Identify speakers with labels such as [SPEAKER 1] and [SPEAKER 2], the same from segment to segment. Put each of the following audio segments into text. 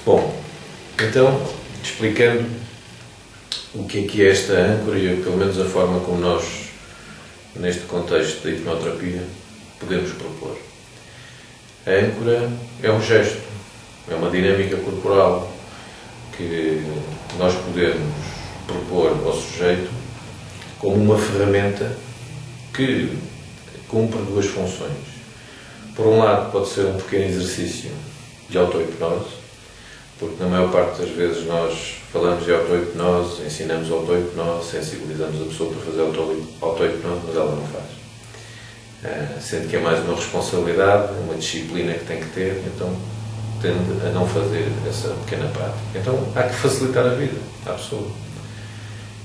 [SPEAKER 1] Bom, então, explicando o que é esta âncora e pelo menos a forma como nós, neste contexto da hipnoterapia, podemos propor. A âncora é um gesto, é uma dinâmica corporal que nós podemos propor ao sujeito como uma ferramenta que cumpre duas funções. Por um lado, pode ser um pequeno exercício de auto-hipnose, porque na maior parte das vezes nós falamos de auto-hipnose, ensinamos auto-hipnose, sensibilizamos a pessoa para fazer auto-hipnose, mas ela não faz. Sendo que é mais uma responsabilidade, uma disciplina que tem que ter, então tende a não fazer essa pequena prática. Então há que facilitar a vida à pessoa.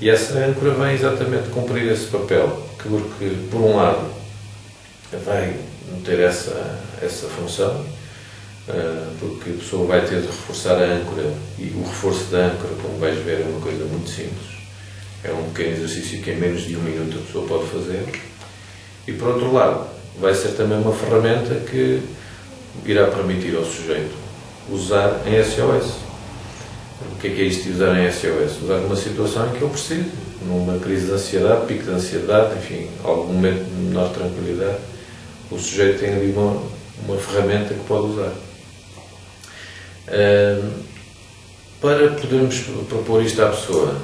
[SPEAKER 1] E essa âncora vem exatamente cumprir esse papel, porque por um lado vai ter essa função, porque a pessoa vai ter de reforçar a âncora, e o reforço da âncora, como vais ver, é uma coisa muito simples. É um pequeno exercício que em menos de 1 minuto a pessoa pode fazer. E por outro lado, vai ser também uma ferramenta que irá permitir ao sujeito usar em SOS. O que é isto de usar em SOS? Usar numa situação em que eu preciso, numa crise de ansiedade, pico de ansiedade, enfim, algum momento de menor tranquilidade, o sujeito tem ali uma ferramenta que pode usar. Para podermos propor isto à pessoa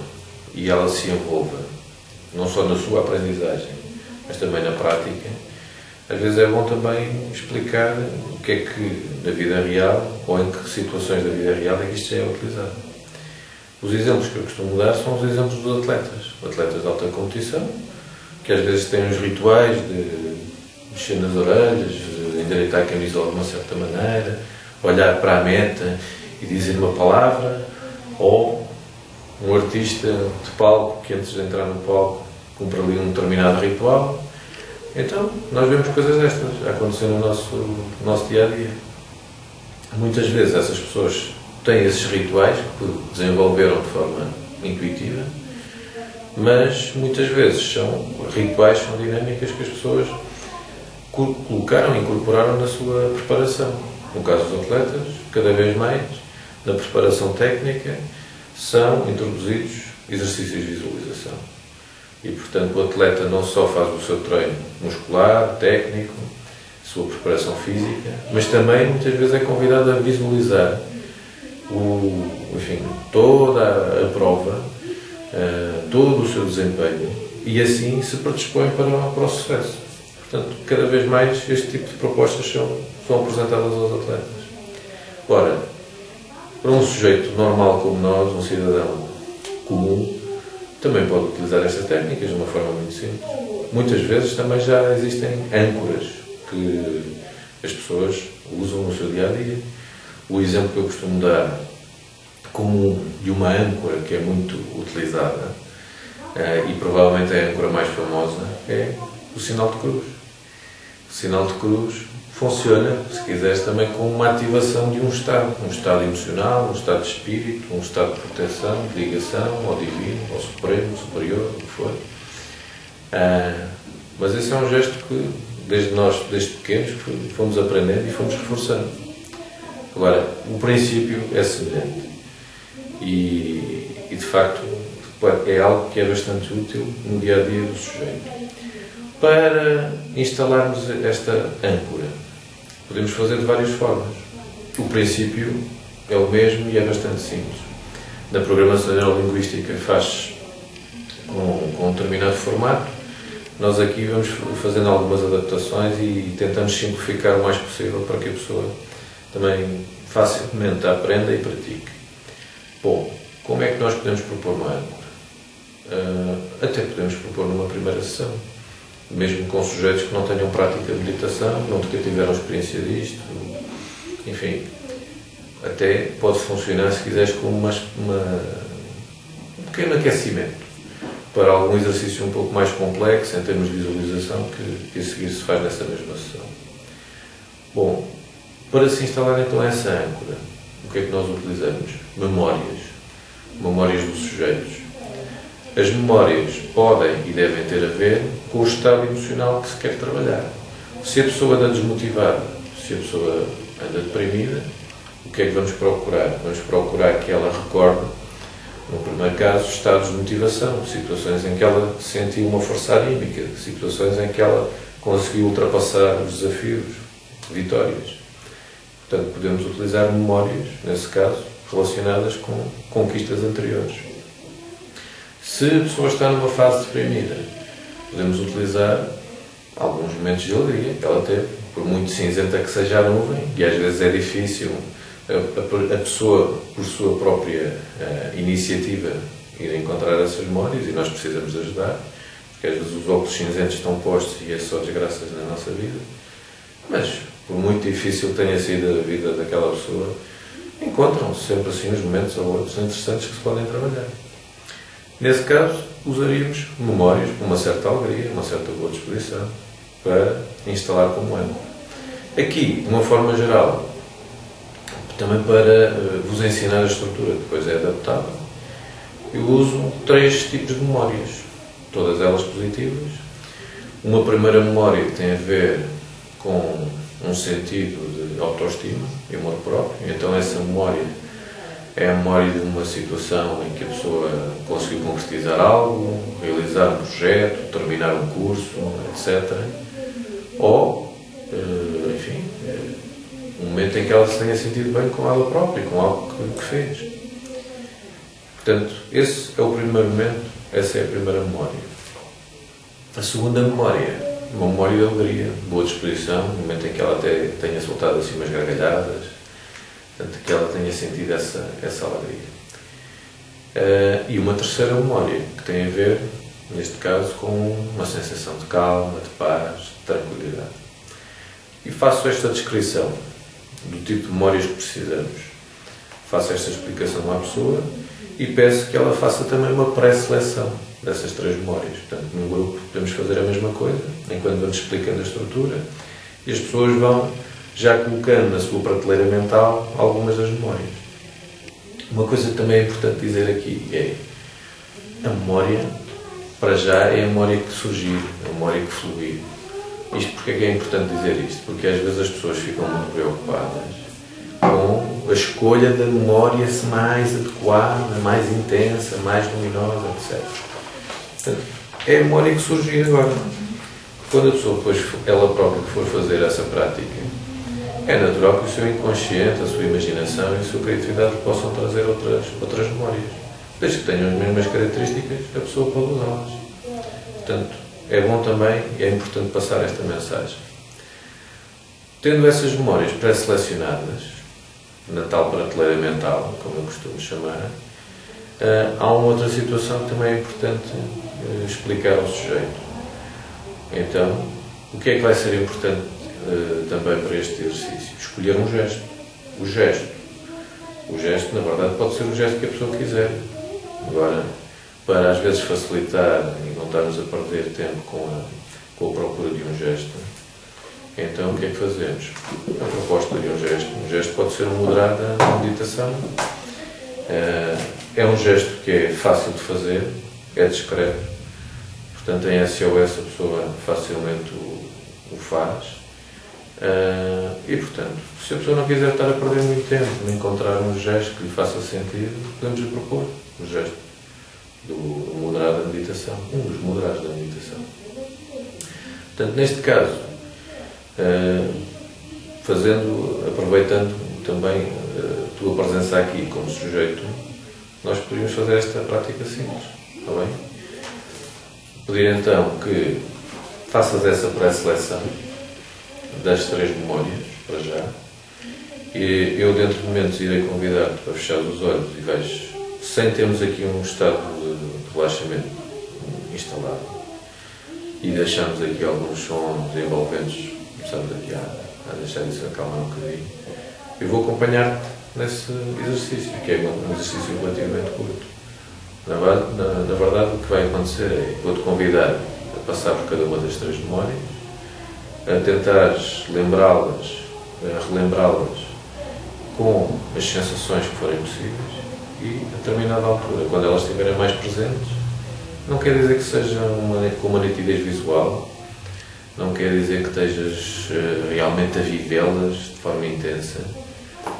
[SPEAKER 1] e ela se envolva, não só na sua aprendizagem, mas também na prática, às vezes é bom também explicar o que é que na vida real, ou em que situações da vida real é que isto já é utilizado. Os exemplos que eu costumo dar são os exemplos dos atletas de alta competição, que às vezes têm os rituais de mexer nas orelhas, endireitar a camisola de uma certa maneira, olhar para a meta e dizer uma palavra, ou um artista de palco que antes de entrar no palco cumpre ali um determinado ritual. Então, nós vemos coisas destas a acontecer no nosso dia-a-dia. Muitas vezes essas pessoas têm esses rituais que desenvolveram de forma intuitiva, mas muitas vezes são dinâmicas que as pessoas incorporaram na sua preparação. No caso dos atletas, cada vez mais, na preparação técnica, são introduzidos exercícios de visualização. E, portanto, o atleta não só faz o seu treino muscular, técnico, a sua preparação física, mas também, muitas vezes, é convidado a visualizar toda a prova, todo o seu desempenho, e assim se predispõe para o sucesso. Portanto, cada vez mais este tipo de propostas são apresentadas aos atletas. Ora, para um sujeito normal como nós, um cidadão comum, também pode utilizar estas técnicas de uma forma muito simples. Muitas vezes também já existem âncoras que as pessoas usam no seu dia-a-dia. O exemplo que eu costumo dar comum de uma âncora que é muito utilizada, e provavelmente é a âncora mais famosa, é o sinal de cruz. O sinal de cruz funciona, se quiseres, também como uma ativação de um estado emocional, um estado de espírito, um estado de proteção, de ligação ao divino, ao supremo, ao superior, o que for. Mas esse é um gesto que, desde pequenos, fomos aprendendo e fomos reforçando. Agora, o princípio é semelhante. E de facto, é algo que é bastante útil no dia-a-dia do sujeito. Para instalarmos esta âncora, podemos fazer de várias formas. O princípio é o mesmo e é bastante simples. Na programação neurolinguística faz com um determinado formato. Nós aqui vamos fazendo algumas adaptações e tentamos simplificar o mais possível para que a pessoa também facilmente aprenda e pratique. Bom, como é que nós podemos propor uma âncora? Até podemos propor numa primeira sessão, mesmo com sujeitos que não tenham prática de meditação, que nunca tiveram experiência disto, enfim, até pode funcionar, se quiseres, como um pequeno aquecimento para algum exercício um pouco mais complexo em termos de visualização que a seguir se faz nessa mesma sessão. Bom, para se instalar então essa âncora, o que é que nós utilizamos? Memórias dos sujeitos. As memórias podem e devem ter a ver com o estado emocional que se quer trabalhar. Se a pessoa anda desmotivada, se a pessoa anda deprimida, o que é que vamos procurar? Vamos procurar que ela recorde, no primeiro caso, estados de motivação, situações em que ela sentiu uma força anímica, situações em que ela conseguiu ultrapassar os desafios, vitórias. Portanto, podemos utilizar memórias, nesse caso, relacionadas com conquistas anteriores. Se a pessoa está numa fase deprimida, podemos utilizar alguns momentos de alegria que ela teve, por muito cinzenta que seja a nuvem, e às vezes é difícil a pessoa, por sua própria iniciativa, ir encontrar essas memórias, e nós precisamos de ajudar, porque às vezes os óculos cinzentos estão postos e é só desgraças na nossa vida. Mas, por muito difícil que tenha sido a vida daquela pessoa, encontram-se sempre assim uns momentos ou outros interessantes que se podem trabalhar. Nesse caso, usaríamos memórias com uma certa alegria, uma certa boa disposição, para instalar como âncora. Aqui, de uma forma geral, também para vos ensinar a estrutura, que depois é adaptável, eu uso 3 tipos de memórias, todas elas positivas. Uma primeira memória que tem a ver com um sentido de autoestima e amor próprio. Então essa memória é a memória de uma situação em que a pessoa conseguiu concretizar algo, realizar um projeto, terminar um curso, etc. Ou, enfim, um momento em que ela se tenha sentido bem com ela própria, com algo que fez. Portanto, esse é o primeiro momento, essa é a primeira memória. A segunda memória, uma memória de alegria, boa disposição, no momento em que ela até tenha soltado assim umas gargalhadas, portanto, que ela tenha sentido essa alegria. E uma terceira memória, que tem a ver, neste caso, com uma sensação de calma, de paz, de tranquilidade. E faço esta descrição do tipo de memórias que precisamos. Faço esta explicação à pessoa e peço que ela faça também uma pré-seleção dessas 3 memórias. Portanto, no grupo podemos fazer a mesma coisa, enquanto vamos explicando a estrutura, e as pessoas vão já colocando na sua prateleira mental algumas das memórias. Uma coisa que também é importante dizer aqui é a memória, para já, é a memória que surgir, a memória que fluir. Isto porque é que é importante dizer isto? Porque às vezes as pessoas ficam muito preocupadas com a escolha da memória mais adequada, mais intensa, mais luminosa, etc. Portanto, é a memória que surgir agora. Quando a pessoa depois, ela própria, for fazer essa prática, é natural que o seu inconsciente, a sua imaginação e a sua criatividade possam trazer outras memórias. Desde que tenham as mesmas características, a pessoa pode usá-las. Portanto, é bom também e é importante passar esta mensagem. Tendo essas memórias pré-selecionadas, na tal prateleira mental, como eu costumo chamar, há uma outra situação que também é importante explicar ao sujeito. Então, o que é que vai ser importante também para este exercício? Escolher um gesto. O gesto, na verdade, pode ser o gesto que a pessoa quiser. Agora, para às vezes facilitar e não estarmos a perder tempo com a procura de um gesto, então o que é que fazemos? A proposta de um gesto pode ser um moderado na meditação. É um gesto que é fácil de fazer, é discreto, portanto em SOS a pessoa facilmente o faz. E portanto, se a pessoa não quiser estar a perder muito tempo em encontrar um gesto que lhe faça sentido, podemos lhe propor o gesto do moderado da meditação, um dos moderados da meditação. Portanto, neste caso, aproveitando também a tua presença aqui como sujeito, nós poderíamos fazer esta prática simples, está bem? Pedir então que faças essa pré-seleção das 3 memórias, para já, e eu dentro de momentos irei convidar-te para fechar os olhos e vais, sem termos aqui um estado de relaxamento instalado, e deixamos aqui alguns sons envolventes, começamos aqui a deixar isso acalmar um bocadinho. Eu vou acompanhar-te nesse exercício, que é um exercício relativamente curto. Na verdade, o que vai acontecer é, vou-te convidar a passar por cada uma das 3 memórias, a tentares lembrá-las, a relembrá-las com as sensações que forem possíveis e, a determinada altura, quando elas estiverem mais presentes, não quer dizer que seja com uma nitidez visual, não quer dizer que estejas realmente a vivê-las de forma intensa,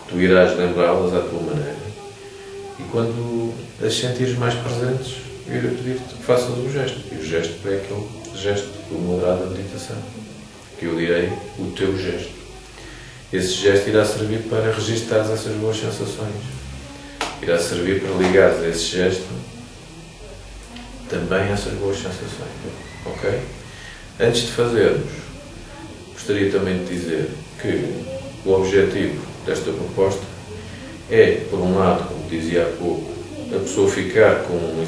[SPEAKER 1] tu irás lembrá-las à tua maneira. E quando as sentires mais presentes, eu irei pedir-te que faças o gesto. E o gesto é aquele gesto do moderado da meditação, que eu direi o teu gesto. Esse gesto irá servir para registares essas boas sensações. Irá servir para ligares a esse gesto também essas boas sensações. Ok? Antes de fazermos, gostaria também de dizer que o objetivo desta proposta é, por um lado, como dizia há pouco, a pessoa ficar com um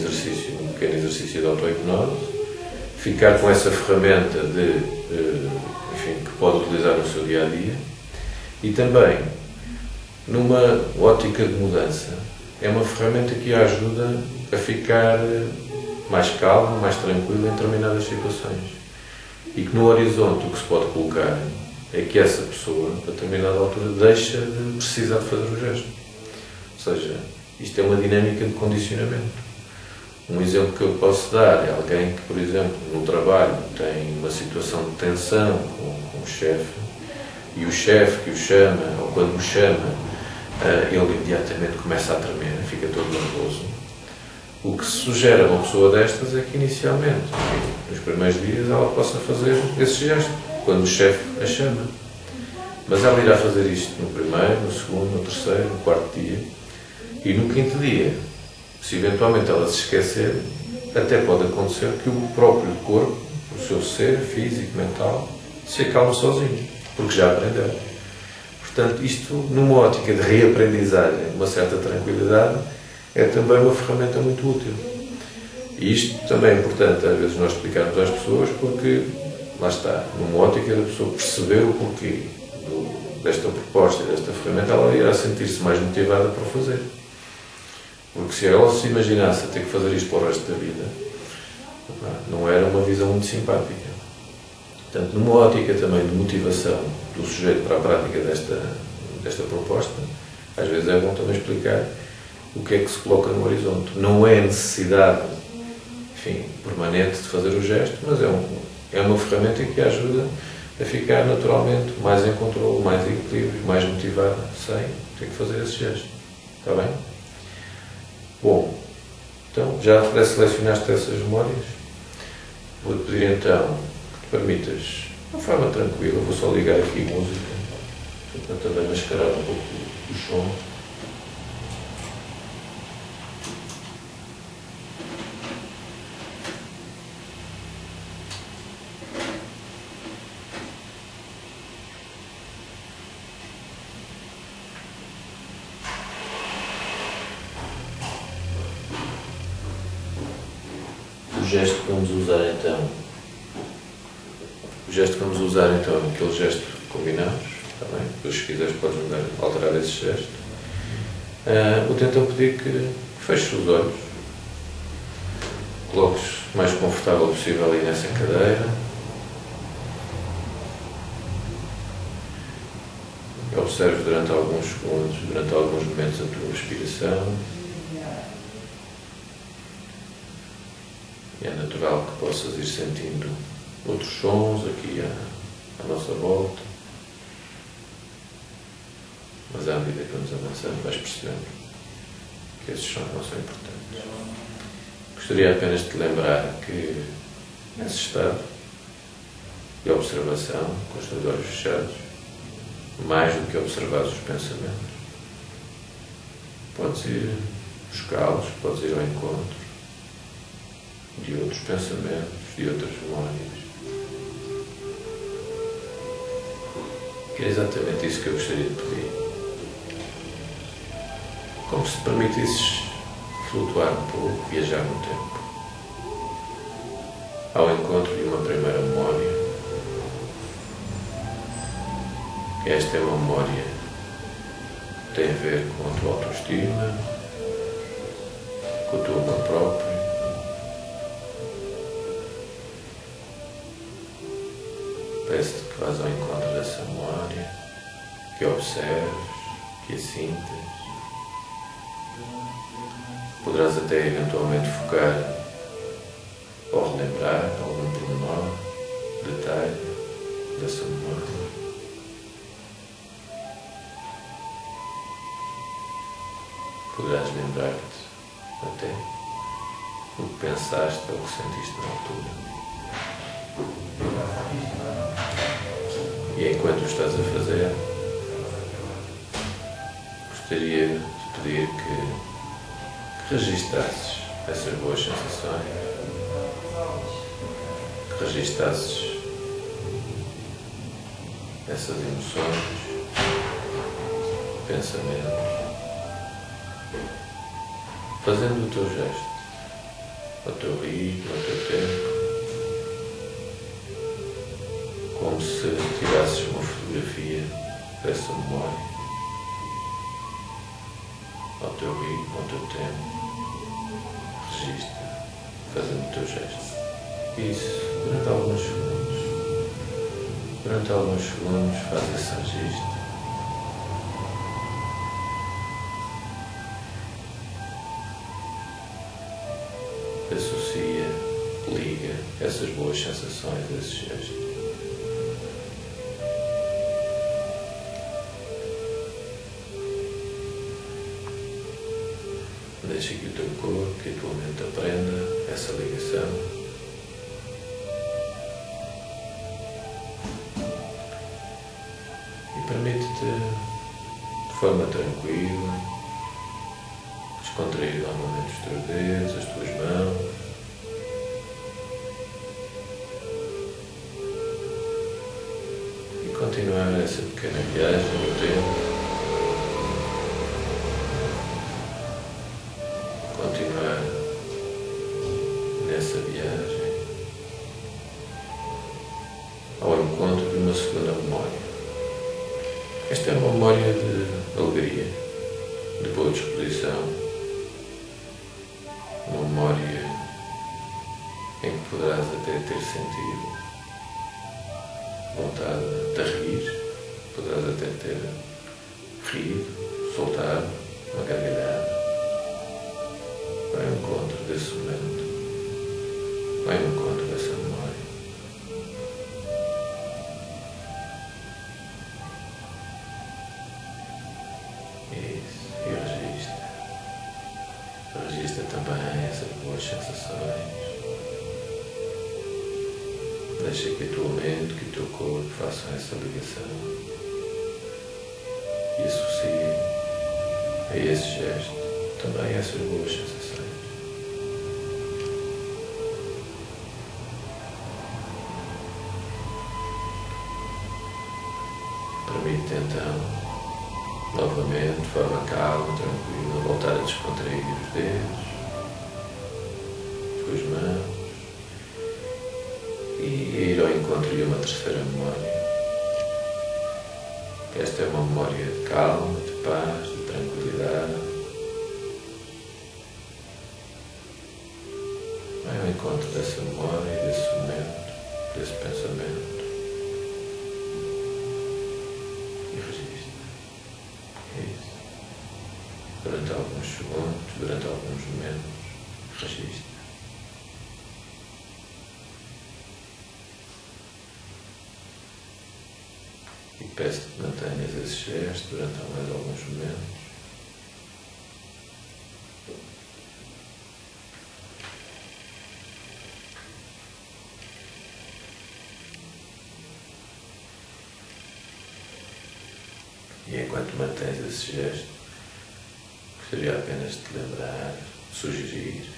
[SPEAKER 1] pequeno exercício de auto-hipnose, ficar com essa ferramenta que pode utilizar no seu dia-a-dia, e também, numa ótica de mudança, é uma ferramenta que a ajuda a ficar mais calmo, mais tranquilo em determinadas situações. E que no horizonte o que se pode colocar é que essa pessoa, a determinada altura, deixa de precisar de fazer o gesto. Ou seja, isto é uma dinâmica de condicionamento. Um exemplo que eu posso dar é alguém que, por exemplo, no trabalho tem uma situação de tensão com o chefe, e o chefe que o chama, ou quando o chama, ele imediatamente começa a tremer, fica todo nervoso. O que se sugere a uma pessoa destas é que, inicialmente, nos primeiros dias, ela possa fazer esse gesto, quando o chefe a chama. Mas ela irá fazer isto no primeiro, no segundo, no terceiro, no quarto dia. E no quinto dia, se eventualmente ela se esquecer, até pode acontecer que o próprio corpo, o seu ser físico, mental, se acalme sozinho, porque já aprendeu. Portanto, isto, numa ótica de reaprendizagem, uma certa tranquilidade, é também uma ferramenta muito útil. E isto também é importante, às vezes, nós explicarmos às pessoas, porque, lá está, numa ótica da pessoa perceber o porquê desta proposta e desta ferramenta, ela irá sentir-se mais motivada para o fazer. Porque se ela se imaginasse a ter que fazer isto para o resto da vida, não era uma visão muito simpática. Portanto, numa ótica também de motivação do sujeito para a prática desta proposta, às vezes é bom também explicar o que é que se coloca no horizonte. Não é a necessidade, permanente de fazer o gesto, mas é uma ferramenta que ajuda a ficar naturalmente mais em controle, mais em equilíbrio, mais motivada, sem ter que fazer esse gesto. Está bem? Bom, então, já selecionaste essas memórias? Vou-te pedir então que te permitas, de uma forma tranquila, vou só ligar aqui música, para também mascarar um pouco o som. O gesto que vamos usar então é aquele gesto que combinamos, está bem? Depois, se quiseres, podes alterar esse gesto. Vou-te então pedir que feches os olhos, coloques o mais confortável possível aí nessa cadeira, e observes durante alguns segundos, durante alguns momentos, a tua respiração. E é natural que possas ir sentindo outros sons aqui à nossa volta, mas à medida que vamos avançando vais percebendo que esses sons não são importantes. Gostaria apenas de te lembrar que nesse estado de observação, com os teus olhos fechados, mais do que observar os pensamentos, podes ir buscá-los, podes ir ao encontro de outros pensamentos, de outras memórias. Que é exatamente isso que eu gostaria de pedir. Como se te permitisses flutuar um pouco, viajar no tempo, ao encontro de uma primeira memória. Esta é uma memória que tem a ver com a tua autoestima, com o teu amor próprio. Peço-te que vás ao encontro dessa memória, que a observes, que a sintas. Poderás até eventualmente focar ou relembrar algum pormenor, detalhe dessa memória. Poderás lembrar-te até o que pensaste ou o que sentiste na altura. E enquanto o estás a fazer, gostaria de pedir que registasses essas boas sensações, que registasses essas emoções, pensamentos, fazendo o teu gesto, ao teu ritmo, ao teu tempo, como se tirasses uma fotografia dessa memória, ao teu ritmo, ao teu tempo, registra, fazendo o teu gesto. Isso, durante alguns segundos. Durante alguns segundos faz esse registro. Associa, liga essas boas sensações a esse gesto. Deixa que o teu corpo, que a tua mente aprenda essa ligação. E permite-te, de forma tranquila, descontrair novamente os teus dedos, as tuas mãos. E continuar essa pequena viagem no tempo. Continuar nessa viagem ao encontro de uma segunda memória. Esta é uma memória de alegria, de boa disposição, uma memória em que poderás até ter sentido vontade de rir, poderás até ter rido, soltado uma gargalhada. Vai ao encontro desse momento, vai ao encontro dessa memória. Isso, e registra também essas boas sensações. Deixa que a tua mente, que o teu corpo façam essa ligação e associe a esse gesto também essas boas sensações. Permite então, novamente, de forma calma, tranquila, voltar a descontrair os dedos, as tuas mãos e ir ao encontro de uma terceira memória. Esta é uma memória de calma, de paz, de tranquilidade. Vai ao encontro dessa memória, desse momento, desse pensamento. Isso. Durante alguns segundos, durante alguns momentos, registra. E peço-te que mantenhas esse gesto durante mais alguns momentos. E enquanto mantens esse gesto, gostaria apenas de te lembrar, de sugerir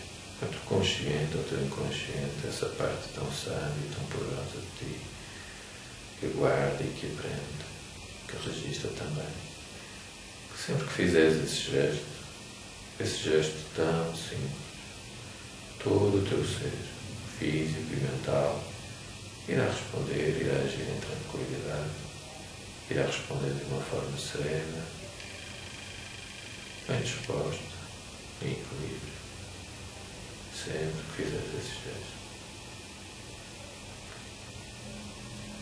[SPEAKER 1] ao teu consciente, ao teu inconsciente, essa parte tão sábia e tão poderosa de ti, que guarda e que aprende, que registra também. Que sempre que fizeres esse gesto tão simples, todo o teu ser, físico e mental, irá responder, irá agir em tranquilidade, irá responder de uma forma serena, bem disposta, em equilíbrio, sempre que fizeres esse gesto.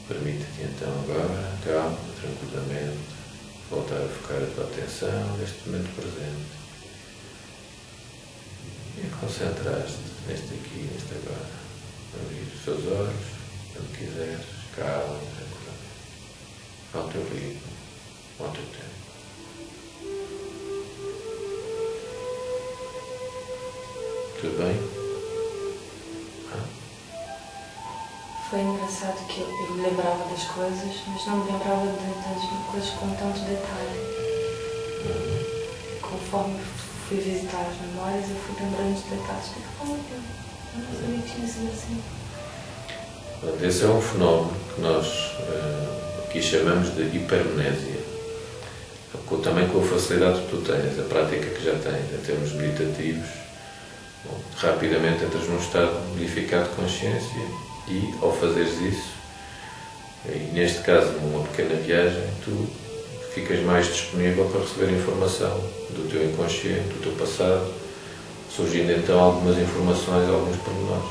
[SPEAKER 1] Permite-te então agora, calma, tranquilamente, voltar a focar a tua atenção neste momento presente e a concentrar-te neste aqui, neste agora. Abrir os teus olhos, quando quiseres, calma e tranquilamente, ao teu ritmo, ao teu tempo. Tudo bem?
[SPEAKER 2] Foi engraçado que eu me lembrava das coisas, mas não me lembrava das coisas com tanto detalhe. Conforme fui visitar as memórias, eu fui lembrando de detalhes. Eu não sabia que tinha sido assim.
[SPEAKER 1] Esse é um fenómeno que nós aqui chamamos de hipermnésia. Também com a facilidade que tu tens, a prática que já tens em termos meditativos, rapidamente entras num estado modificado de consciência e, ao fazeres isso, e neste caso numa pequena viagem, tu ficas mais disponível para receber informação do teu inconsciente, do teu passado, surgindo então algumas informações, alguns pormenores,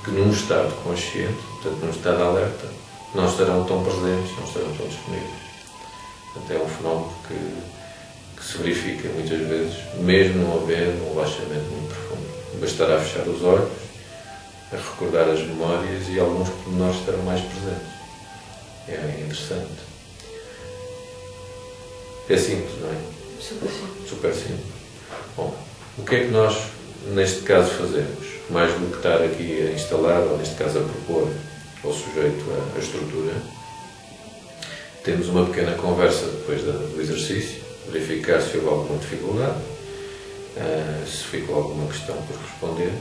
[SPEAKER 1] que num estado consciente, portanto num estado alerta, não estarão tão presentes, não estarão tão disponíveis. Portanto, é um fenómeno que se verifica muitas vezes, mesmo não havendo um relaxamento muito profundo. Bastará fechar os olhos, a recordar as memórias e alguns pormenores estarão mais presentes. É interessante. É simples, não é?
[SPEAKER 2] Super simples.
[SPEAKER 1] Super simples. Bom, o que é que nós, neste caso, fazemos? Mais do que estar aqui a instalar, ou neste caso a propor ao sujeito a estrutura, temos uma pequena conversa depois do exercício, verificar se houve alguma dificuldade, se ficou alguma questão por responder.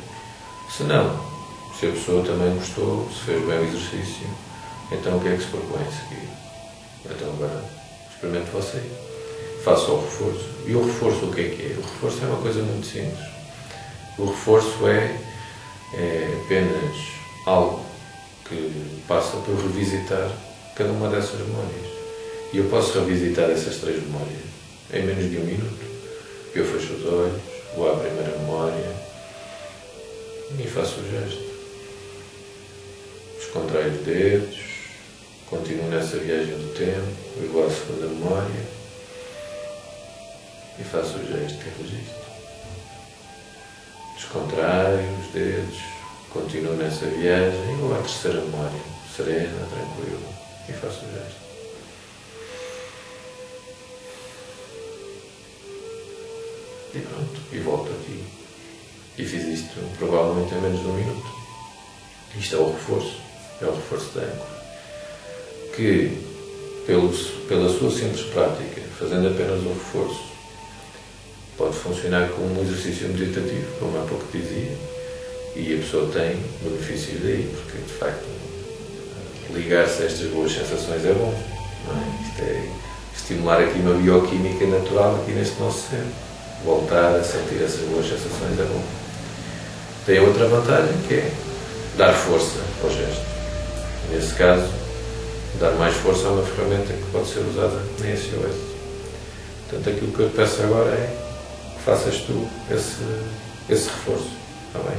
[SPEAKER 1] Se não, se a pessoa também gostou, se fez bem o exercício, então o que é que se propõe a seguir? Então agora, experimente você. Faça o reforço. E o reforço o que é? O reforço é uma coisa muito simples. O reforço é apenas algo que passa por revisitar cada uma dessas memórias. E eu posso revisitar essas 3 memórias em menos de 1 minuto. Eu fecho os olhos, vou à primeira memória e faço o gesto. Descontraio os dedos, continuo nessa viagem do tempo, e vou à segunda memória e faço o gesto e registro. Descontraio os dedos, continuo nessa viagem e vou à terceira memória, serena, tranquila, e faço o gesto. E pronto, e volto aqui. E fiz isto provavelmente em menos de 1 minuto. Isto é o reforço da âncora. Que, pela sua simples prática, fazendo apenas o reforço, pode funcionar como um exercício meditativo, como há pouco dizia, e a pessoa tem benefícios daí, porque de facto ligar-se a estas boas sensações é bom, não é? Isto é estimular aqui uma bioquímica natural aqui neste nosso cérebro. Voltar a sentir essas boas sensações é bom. Tem outra vantagem que é dar força ao gesto. Nesse caso, dar mais força a uma ferramenta que pode ser usada em SOS. Portanto, aquilo que eu te peço agora é que faças tu esse reforço. Está bem?